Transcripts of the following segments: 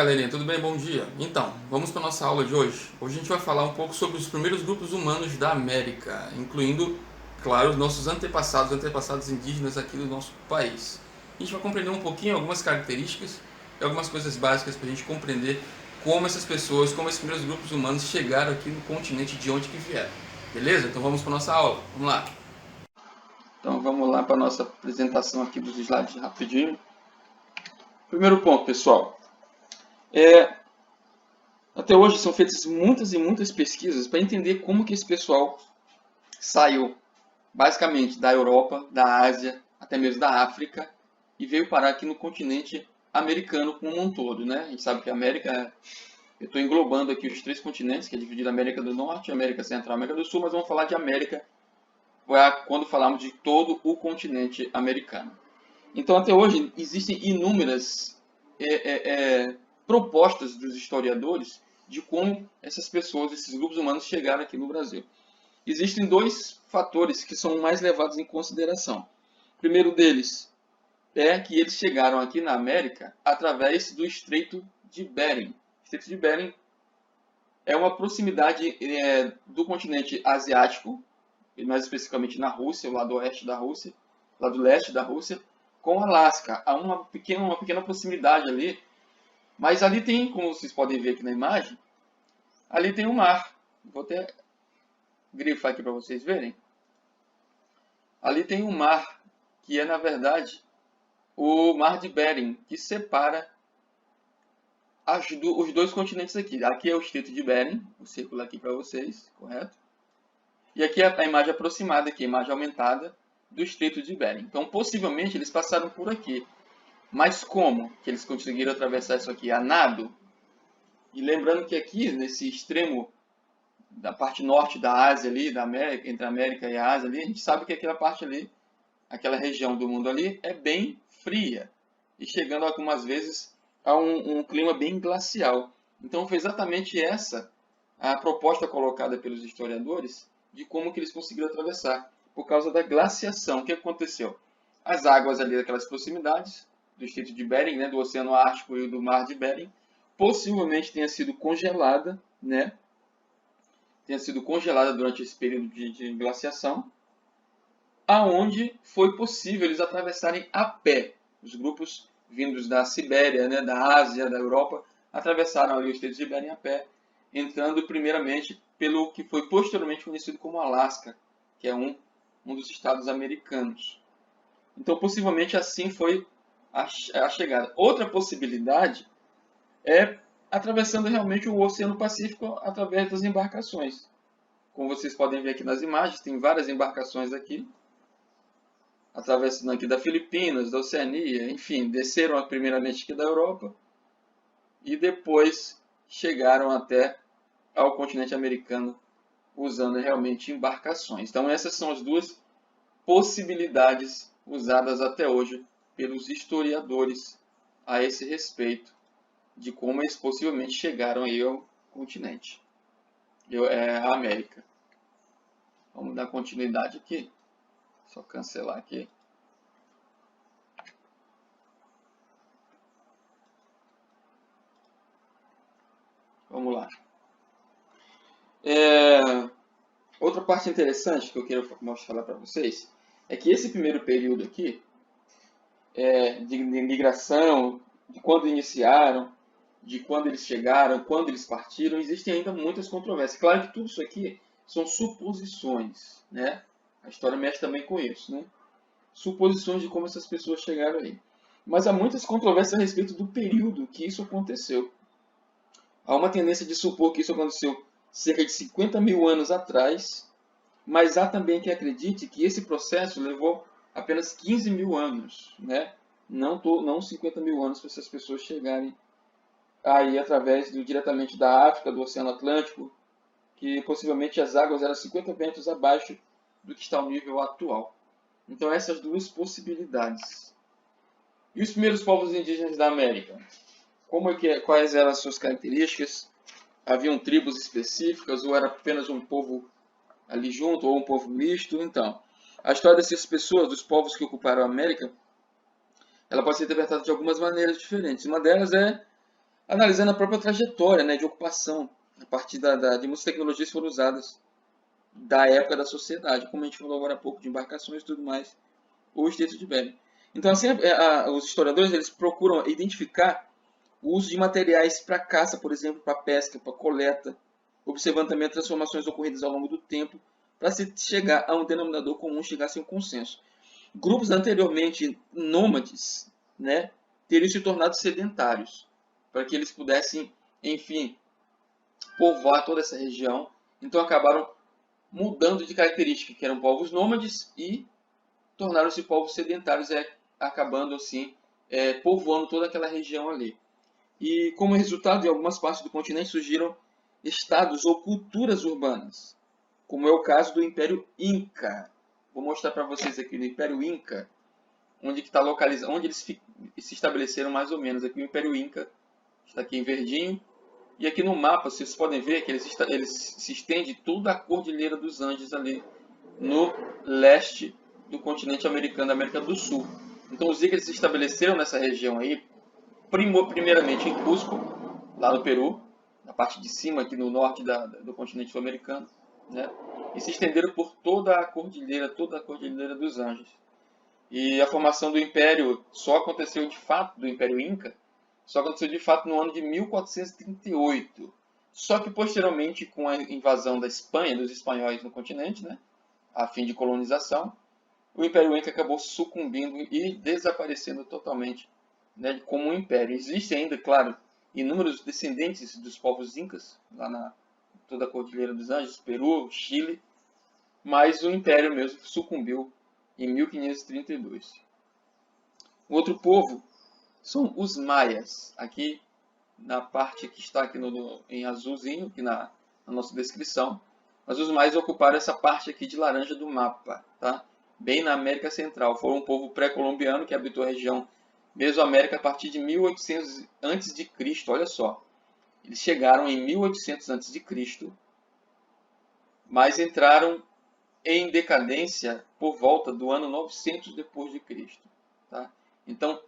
galerinha, tudo bem? Bom dia. Então, vamos para a nossa aula de hoje. Hoje a gente vai falar um pouco sobre os primeiros grupos humanos da América, incluindo, claro, os nossos antepassados indígenas aqui do nosso país. A gente vai compreender um pouquinho algumas características e algumas coisas básicas para a gente compreender como essas pessoas, como esses primeiros grupos humanos chegaram aqui no continente de onde que vieram. Beleza? Então vamos para a nossa aula. Vamos lá. Então vamos lá para a nossa apresentação aqui dos slides rapidinho. Primeiro ponto, pessoal. Até hoje são feitas muitas e muitas pesquisas para entender como que esse pessoal saiu, basicamente, da Europa, da Ásia, até mesmo da África, e veio parar aqui no continente americano como um todo, né? A gente sabe que a América, eu estou englobando aqui os três continentes, que é dividido América do Norte, América Central, América do Sul, mas vamos falar de América quando falarmos de todo o continente americano. Então, até hoje, existem inúmeras propostas dos historiadores de como essas pessoas, esses grupos humanos, chegaram aqui no Brasil. Existem dois fatores que são mais levados em consideração. O primeiro deles é que eles chegaram aqui na América através do Estreito de Bering. O Estreito de Bering é uma proximidade do continente asiático, mais especificamente na Rússia, o lado oeste da Rússia, lado leste da Rússia, com Alasca. Há uma pequena proximidade ali, mas ali tem, como vocês podem ver aqui na imagem, ali tem o mar. Vou até grifar aqui para vocês verem. Ali tem um mar, que é, na verdade, o Mar de Bering, que separa os dois continentes aqui. Aqui é o Estreito de Bering, vou circular aqui para vocês, correto? E aqui é a imagem aproximada, aqui, a imagem aumentada do Estreito de Bering. Então, possivelmente, eles passaram por aqui. Mas como que eles conseguiram atravessar isso aqui? A nado? E lembrando que aqui, nesse extremo da parte norte da Ásia ali, da América, entre a América e a Ásia ali, a gente sabe que aquela parte ali, aquela região do mundo ali, é bem fria. E chegando algumas vezes a um clima bem glacial. Então foi exatamente essa a proposta colocada pelos historiadores de como que eles conseguiram atravessar. Por causa da glaciação. O que aconteceu? As águas ali daquelas proximidades, do Estreito de Bering, né, do Oceano Ártico e do Mar de Bering, possivelmente tenha sido congelada, né? Tenha sido congelada durante esse período de glaciação, aonde foi possível eles atravessarem a pé. Os grupos vindos da Sibéria, né, da Ásia, da Europa, atravessaram ali o Estreito de Bering a pé, entrando primeiramente pelo que foi posteriormente conhecido como Alasca, que é um dos estados americanos. Então, possivelmente assim foi a chegada. Outra possibilidade é atravessando realmente o Oceano Pacífico através das embarcações. Como vocês podem ver aqui nas imagens, tem várias embarcações aqui, atravessando aqui da Filipinas, da Oceania, enfim, desceram primeiramente aqui da Europa e depois chegaram até ao continente americano usando realmente embarcações. Então essas são as duas possibilidades usadas até hoje pelos historiadores a esse respeito de como eles possivelmente chegaram aí ao continente, à América. Vamos dar continuidade aqui. Só cancelar aqui. Vamos lá. Outra parte interessante que eu quero mostrar para vocês é que esse primeiro período aqui de migração, de quando iniciaram, de quando eles chegaram, quando eles partiram, existem ainda muitas controvérsias. Claro que tudo isso aqui são suposições, né? A história mexe também com isso, né? Suposições de como essas pessoas chegaram aí. Mas há muitas controvérsias a respeito do período que isso aconteceu. Há uma tendência de supor que isso aconteceu cerca de 50 mil anos atrás, mas há também quem acredite que esse processo levou apenas 15 mil anos, né? Não 50 mil anos para essas pessoas chegarem aí através diretamente da África, do Oceano Atlântico, que possivelmente as águas eram 50 metros abaixo do que está o nível atual. Então essas duas possibilidades. E os primeiros povos indígenas da América? Quais eram as suas características? Haviam tribos específicas ou era apenas um povo ali junto ou um povo misto? Então, a história dessas pessoas, dos povos que ocuparam a América, ela pode ser interpretada de algumas maneiras diferentes. Uma delas é analisando a própria trajetória, né, de ocupação, a partir de muitas tecnologias que foram usadas da época da sociedade, como a gente falou agora há pouco, de embarcações e tudo mais, o Estreito de Bering. Então, assim, os historiadores eles procuram identificar o uso de materiais para caça, por exemplo, para pesca, para coleta, observando também as transformações ocorridas ao longo do tempo, para se chegar a um denominador comum, chegar-se a um consenso. Grupos anteriormente nômades, né, teriam se tornado sedentários, para que eles pudessem, enfim, povoar toda essa região. Então acabaram mudando de característica, que eram povos nômades e tornaram-se povos sedentários, acabando assim povoando toda aquela região ali. E como resultado, em algumas partes do continente surgiram estados ou culturas urbanas, como é o caso do Império Inca. Vou mostrar para vocês aqui no Império Inca, onde está localizado, onde eles se estabeleceram mais ou menos. Aqui o Império Inca está aqui em verdinho. E aqui no mapa, vocês podem ver que eles se estende toda a Cordilheira dos Andes ali no leste do continente americano, da América do Sul. Então os Incas se estabeleceram nessa região aí, primeiramente em Cusco, lá no Peru, na parte de cima aqui no norte do continente sul-americano, né? E se estenderam por toda a Cordilheira dos Andes. E a formação do Império só aconteceu de fato, do Império Inca, só aconteceu de fato no ano de 1438. Só que posteriormente, com a invasão da Espanha, dos espanhóis no continente, né, a fim de colonização, o Império Inca acabou sucumbindo e desaparecendo totalmente, né, como um império. Existem ainda, claro, inúmeros descendentes dos povos incas, lá na toda a Cordilheira dos Andes, Peru, Chile, mas o império mesmo sucumbiu em 1532. O outro povo são os maias. Aqui na parte que está aqui em azulzinho, aqui na nossa descrição. Mas os maias ocuparam essa parte aqui de laranja do mapa, tá? Bem na América Central. Foram um povo pré-colombiano que habitou a região Mesoamérica a partir de 1800 a.C. Olha só. Eles chegaram em 1800 a.C., mas entraram em decadência por volta do ano 900 depois de Cristo, tá? Então,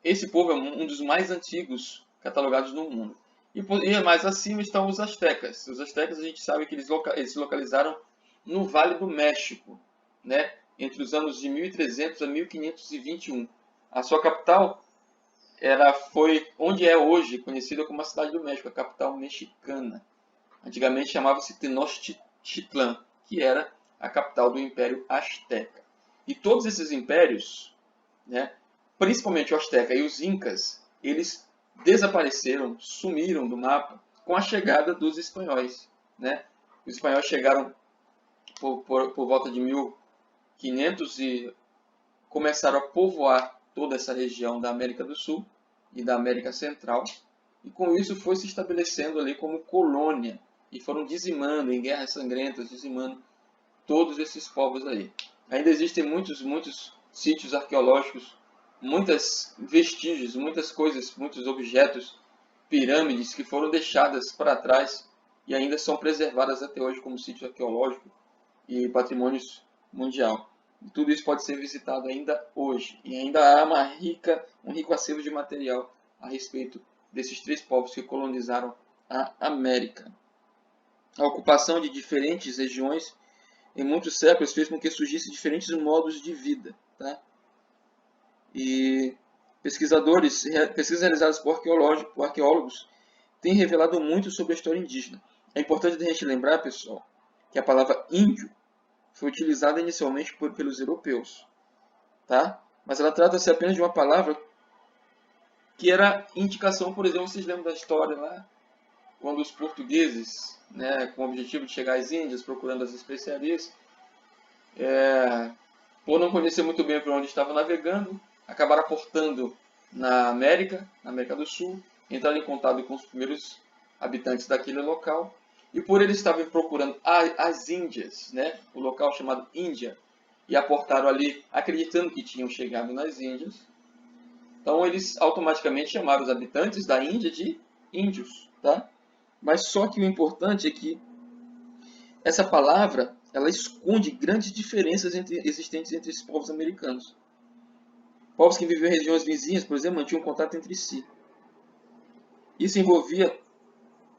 esse povo é um dos mais antigos catalogados no mundo. E mais acima estão os astecas. Os astecas a gente sabe que eles se localizaram no Vale do México, né? Entre os anos de 1300 a 1521. A sua capital foi onde é hoje conhecida como a Cidade do México, a capital mexicana. Antigamente chamava-se Tenochtitlan, que era a capital do Império Azteca. E todos esses impérios, né, principalmente o Azteca e os Incas, eles desapareceram, sumiram do mapa com a chegada dos espanhóis, né? Os espanhóis chegaram por volta de 1500 e começaram a povoar toda essa região da América do Sul e da América Central, e com isso foi se estabelecendo ali como colônia, e foram dizimando em guerras sangrentas, dizimando todos esses povos aí. Ainda existem muitos sítios arqueológicos, muitos vestígios, muitas coisas, muitos objetos, pirâmides que foram deixadas para trás e ainda são preservadas até hoje como sítio arqueológico e patrimônio mundial. E tudo isso pode ser visitado ainda hoje. E ainda há um rico acervo de material a respeito desses três povos que colonizaram a América. A ocupação de diferentes regiões em muitos séculos fez com que surgissem diferentes modos de vida, tá? E pesquisas realizadas por arqueólogos têm revelado muito sobre a história indígena. É importante a gente lembrar, pessoal, que a palavra índio foi utilizada inicialmente pelos europeus, tá? Mas ela trata-se apenas de uma palavra que era indicação, por exemplo, vocês lembram da história lá, quando os portugueses, né, com o objetivo de chegar às Índias, procurando as especiarias, por não conhecer muito bem para onde estavam navegando, acabaram aportando na América do Sul, entraram em contato com os primeiros habitantes daquele local, e por eles estavam procurando as Índias, né, o local chamado Índia, e aportaram ali acreditando que tinham chegado nas Índias. Então eles automaticamente chamaram os habitantes da Índia de índios, tá? Mas só que o importante é que essa palavra ela esconde grandes diferenças existentes entre esses povos americanos. Povos que viviam em regiões vizinhas, por exemplo, mantinham contato entre si. Isso envolvia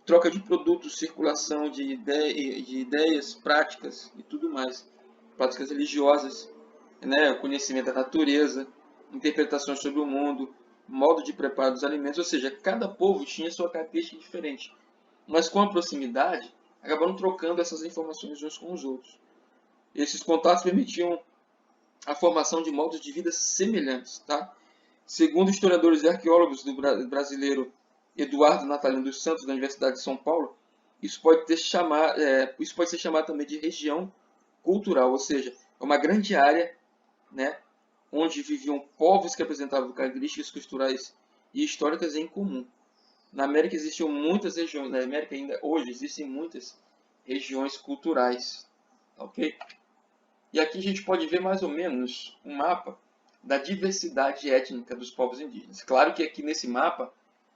troca de produtos, circulação de ideias, práticas e tudo mais. Práticas religiosas, né? Conhecimento da natureza, interpretações sobre o mundo, modo de preparo dos alimentos, ou seja, cada povo tinha sua característica diferente. Mas com a proximidade, acabaram trocando essas informações uns com os outros. Esses contatos permitiam a formação de modos de vida semelhantes. Tá? Segundo historiadores e arqueólogos do brasileiro Eduardo Natalino dos Santos, da Universidade de São Paulo, isso pode ser chamado também de região cultural, ou seja, é uma grande área, né, onde viviam povos que apresentavam características culturais e históricas em comum. Na América existiam muitas regiões, na América ainda hoje existem muitas regiões culturais, ok? E aqui a gente pode ver mais ou menos um mapa da diversidade étnica dos povos indígenas. Claro que aqui nesse mapa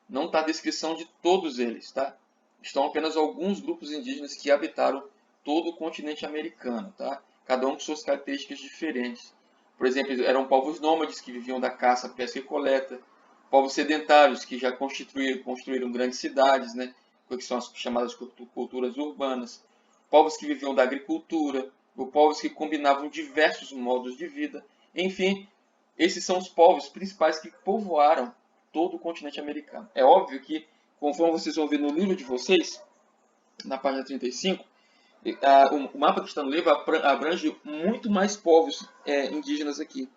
não está a descrição de todos eles, tá? Estão apenas alguns grupos indígenas que habitaram todo o continente americano, tá? Cada um com suas características diferentes. Por exemplo, eram povos nômades que viviam da caça, pesca e coleta, povos sedentários que já construíram grandes cidades, né? Que são as chamadas culturas urbanas, povos que viviam da agricultura, ou povos que combinavam diversos modos de vida. Enfim, esses são os povos principais que povoaram todo o continente americano. É óbvio que, conforme vocês vão ver no livro de vocês, na página 35, o mapa que está no livro abrange muito mais povos indígenas aqui.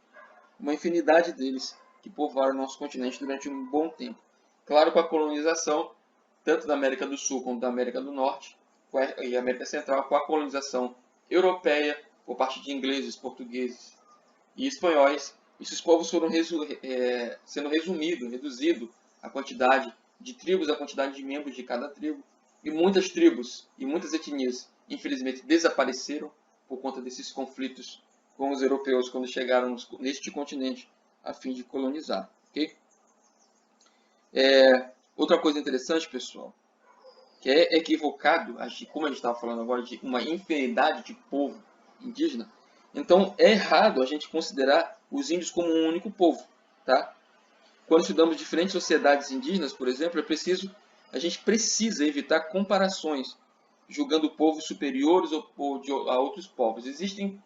Uma infinidade deles que povoaram o nosso continente durante um bom tempo. Claro, com a colonização, tanto da América do Sul quanto da América do Norte e América Central, com a colonização europeia, por parte de ingleses, portugueses e espanhóis, esses povos foram sendo reduzido a quantidade de tribos, a quantidade de membros de cada tribo. E muitas tribos e muitas etnias, infelizmente, desapareceram por conta desses conflitos com os europeus quando chegaram neste continente a fim de colonizar. Okay? Outra coisa interessante, pessoal, que é equivocado, como a gente estava falando agora, de uma infinidade de povo indígena, então é errado a gente considerar os índios como um único povo. Tá? Quando estudamos diferentes sociedades indígenas, por exemplo, a gente precisa evitar comparações, julgando povos superiores a outros povos. Existem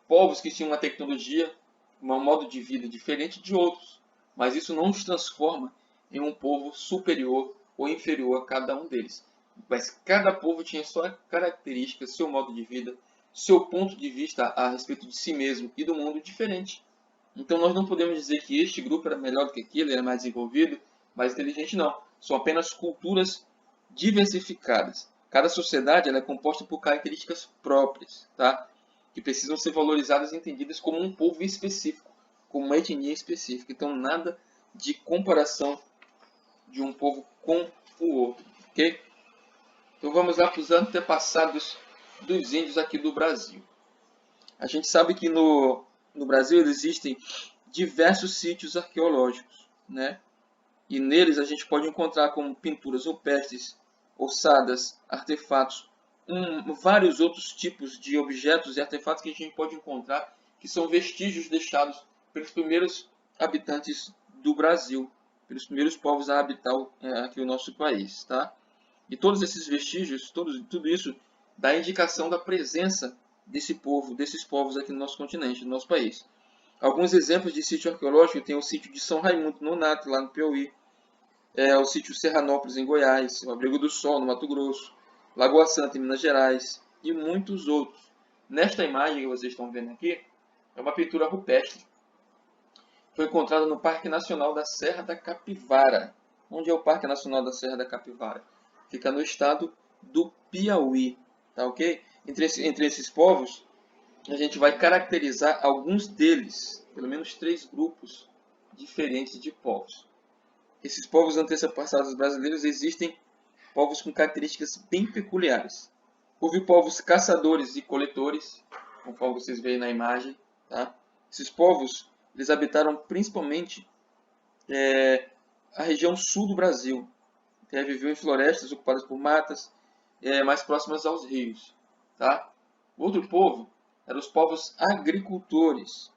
povos que tinham uma tecnologia, um modo de vida diferente de outros, mas isso não os transforma em um povo superior ou inferior a cada um deles. Mas cada povo tinha sua característica, seu modo de vida, seu ponto de vista a respeito de si mesmo e do mundo diferente. Então nós não podemos dizer que este grupo era melhor do que aquele, era mais desenvolvido, mais inteligente, não. São apenas culturas diversificadas. Cada sociedade ela é composta por características próprias, tá? Que precisam ser valorizadas e entendidas como um povo específico, como uma etnia específica. Então nada de comparação de um povo com o outro, ok? Então vamos lá para os antepassados dos índios aqui do Brasil. A gente sabe que no Brasil existem diversos sítios arqueológicos, né? E neles a gente pode encontrar como pinturas rupestres, ossadas, artefatos, vários outros tipos de objetos e artefatos que a gente pode encontrar que são vestígios deixados pelos primeiros habitantes do Brasil, pelos primeiros povos a habitar aqui o nosso país, tá? E todos esses vestígios, tudo isso dá indicação da presença desses povos aqui no nosso continente, no nosso país. Alguns exemplos de sítio arqueológico tem o sítio de São Raimundo Nonato, lá no Piauí, o sítio Serranópolis, em Goiás, o Abrigo do Sol, no Mato Grosso, Lagoa Santa, em Minas Gerais, e muitos outros. Nesta imagem que vocês estão vendo aqui, é uma pintura rupestre. Foi encontrada no Parque Nacional da Serra da Capivara. Onde é o Parque Nacional da Serra da Capivara? Fica no estado do Piauí, tá ok? Entre esses povos, a gente vai caracterizar alguns deles, pelo menos 3 grupos diferentes de povos. Esses povos antepassados brasileiros existem povos com características bem peculiares. Houve povos caçadores e coletores, conforme vocês veem na imagem. Tá? Esses povos eles habitaram principalmente a região sul do Brasil. Viviam em florestas ocupadas por matas, mais próximas aos rios. Tá? Outro povo eram os povos agricultores,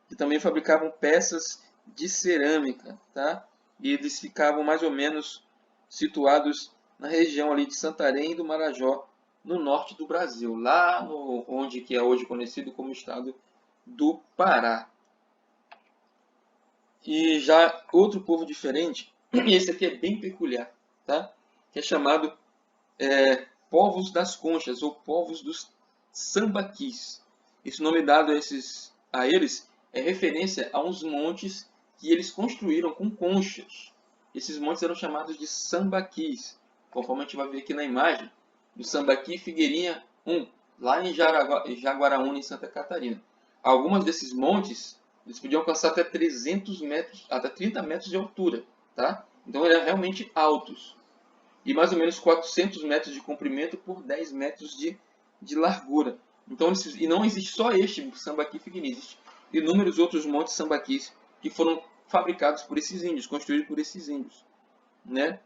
que também fabricavam peças de cerâmica. Tá? E eles ficavam mais ou menos situados na região ali de Santarém e do Marajó, no norte do Brasil, lá onde que é hoje conhecido como estado do Pará. E já outro povo diferente, e esse aqui é bem peculiar, tá? Que é chamado povos das conchas, ou povos dos sambaquis. Esse nome dado a eles é referência a uns montes que eles construíram com conchas. Esses montes eram chamados de sambaquis, conforme a gente vai ver aqui na imagem, do Sambaqui Figueirinha 1, lá em Jaguaraúna, em Santa Catarina. Alguns desses montes eles podiam alcançar até 300 metros, até 30 metros de altura, tá? Então eram realmente altos. E mais ou menos 400 metros de comprimento por 10 metros de largura. Então, e não existe só este Sambaqui Figueirinha, existem inúmeros outros montes sambaquis que foram fabricados por esses índios, construídos por esses índios, né?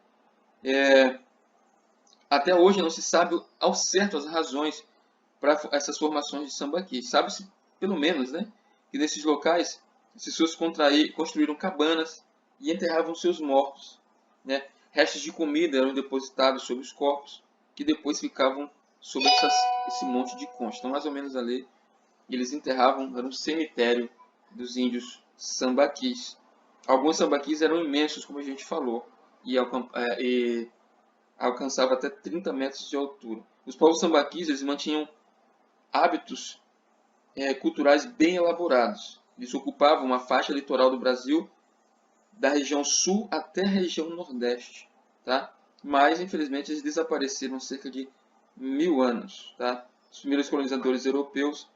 Até hoje não se sabe ao certo as razões para essas formações de sambaquis. Sabe-se, pelo menos, né, que nesses locais as pessoas construíram cabanas e enterravam seus mortos, né? Restos de comida eram depositados sobre os corpos, que depois ficavam sobre esse monte de conchas. Então, mais ou menos ali, eles enterravam, era um cemitério dos índios sambaquis. Alguns sambaquis eram imensos, como a gente falou, e alcançava até 30 metros de altura. Os povos sambaquis eles mantinham hábitos culturais bem elaborados. Eles ocupavam uma faixa litoral do Brasil, da região sul até a região nordeste, tá? Mas, infelizmente, eles desapareceram há cerca de 1000 anos, tá? Os primeiros colonizadores europeus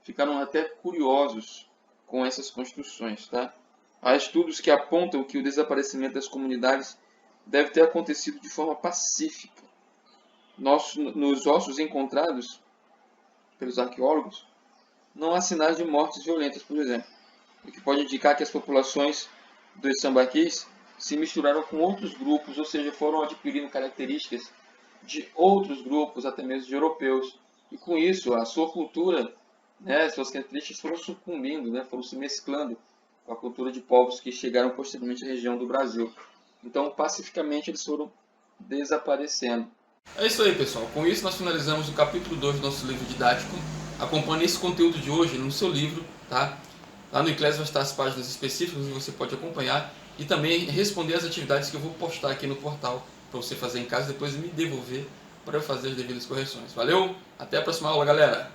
ficaram até curiosos com essas construções, tá? Há estudos que apontam que o desaparecimento das comunidades deve ter acontecido de forma pacífica. Nos ossos encontrados pelos arqueólogos, não há sinais de mortes violentas, por exemplo, o que pode indicar que as populações dos sambaquis se misturaram com outros grupos, ou seja, foram adquirindo características de outros grupos, até mesmo de europeus. E com isso, a sua cultura, né, suas características foram sucumbindo, né, foram se mesclando com a cultura de povos que chegaram posteriormente à região do Brasil. Então, pacificamente, eles foram desaparecendo. É isso aí, pessoal. Com isso, nós finalizamos o capítulo 2 do nosso livro didático. Acompanhe esse conteúdo de hoje no seu livro, tá? Lá no Eclésia vai estar as páginas específicas que você pode acompanhar e também responder as atividades que eu vou postar aqui no portal para você fazer em casa e depois me devolver para eu fazer as devidas correções. Valeu? Até a próxima aula, galera!